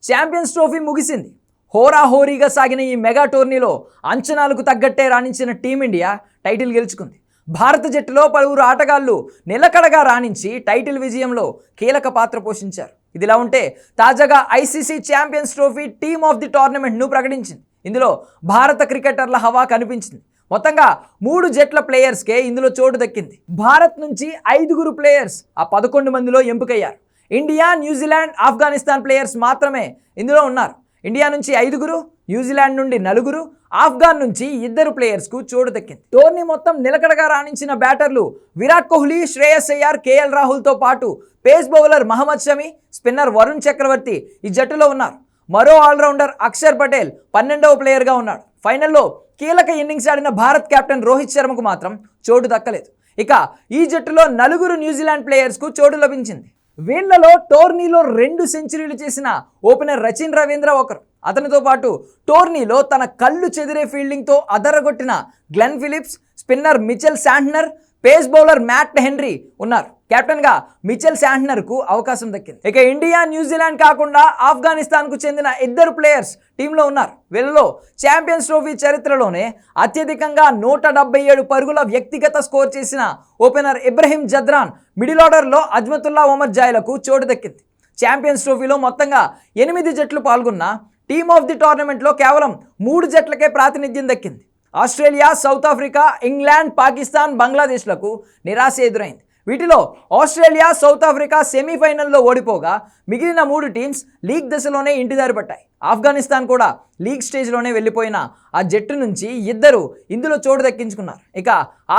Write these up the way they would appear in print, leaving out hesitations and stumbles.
Champions trophy ముగిసింది. హోరాహోరీగా సాగిన ఈ మెగా టోర్నీలో అంచనాలకు తగ్గట్టే రాణించిన టీమిండియా టైటిల్ గెలుచుకుంది. భారత జట్టులో పలువురు ఆటగాళ్లు నిలకడగా రాణించి టైటిల్ విజయంలో కీలక పాత్ర పోషించారు. ఇదిలా ఉంటే తాజాగా ICC champions trophy team of the టోర్నమెంట్ను ప్రకటించింది. ఇందులో భారత క్రికెటర్ల హవా కనిపించింది. మొత్తంగా 3 జట్ల ప్లేయర్స్కే ఇందులో చోటు దక్కింది. భారత్ నుంచి 5 ప్లేయర్స్ ఆ 11 మందిలో ఎంపికయ్యారు. ఇండియా, న్యూజిలాండ్, ఆఫ్ఘనిస్తాన్ ప్లేయర్స్ మాత్రమే ఇందులో ఉన్నారు. ఇండియా నుంచి 5, న్యూజిలాండ్ నుండి 4, ఆఫ్ఘాన్ నుంచి 2 ప్లేయర్స్కు చోటు దక్కింది. టోర్నీ మొత్తం నిలకడగా రాణించిన బ్యాటర్లు విరాట్ కోహ్లీ, శ్రేయస్ అయ్యార్, కేఎల్ రాహుల్తో పాటు pace bowler Mohammed Shami, spinner Varun Chakravarthy ఈ జట్టులో ఉన్నారు. మరో ఆల్రౌండర్ అక్షర్ పటేల్ 12వ ప్లేయర్గా ఉన్నాడు. ఫైనల్లో కీలక ఇన్నింగ్స్ ఆడిన భారత్ కెప్టెన్ రోహిత్ శర్మకు మాత్రం చోటు దక్కలేదు. ఇక ఈ జట్టులో 4 న్యూజిలాండ్ ప్లేయర్స్కు చోటు లభించింది. వీళ్లలో టోర్నీలో 2 సెంచరీలు చేసిన ఓపెనర్ రచిన్ రవీంద్ర ఒకరు. అతనితో పాటు టోర్నీలో తన కళ్ళు చెదిరే ఫీల్డింగ్తో అదరగొట్టిన Glenn Phillips, spinner Mitchell Santner, pace bowler Matt Henry ఉన్నారు. కెప్టెన్గా మిచెల్ శాంట్నర్కు అవకాశం దక్కింది. ఇక ఇండియా, న్యూజిలాండ్ కాకుండా ఆఫ్ఘనిస్తాన్కు చెందిన 2 ప్లేయర్స్ టీంలో ఉన్నారు. వీళ్ళలో ఛాంపియన్స్ ట్రోఫీ చరిత్రలోనే అత్యధికంగా 177 పరుగుల వ్యక్తిగత స్కోర్ చేసిన ఓపెనర్ ఇబ్రహీం జద్రాన్, మిడిల్ ఆర్డర్లో అజ్మతుల్లా ఒమర్ జాయ్లకు చోటు దక్కింది. ఛాంపియన్స్ ట్రోఫీలో మొత్తంగా 8 జట్లు పాల్గొన్న టీమ్ ఆఫ్ ది టోర్నమెంట్లో కేవలం 3 జట్లకే ప్రాతినిధ్యం దక్కింది. Australia, South Africa, England, Pakistan, బంగ్లాదేశ్లకు నిరాశ ఎదురైంది. వీటిలో ఆస్ట్రేలియా, సౌత్ ఆఫ్రికా సెమీఫైనల్లో ఓడిపోగా మిగిలిన 3 టీమ్స్ లీగ్ దశలోనే ఇంటిదారి పట్టాయి. ఆఫ్ఘనిస్తాన్ కూడా లీగ్ స్టేజ్లోనే వెళ్ళిపోయిన ఆ జట్టు నుంచి 2 ఇందులో చోటు దక్కించుకున్నారు. ఇక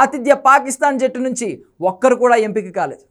ఆతిథ్య పాకిస్తాన్ జట్టు నుంచి ఒక్కరు కూడా ఎంపిక కాలేదు.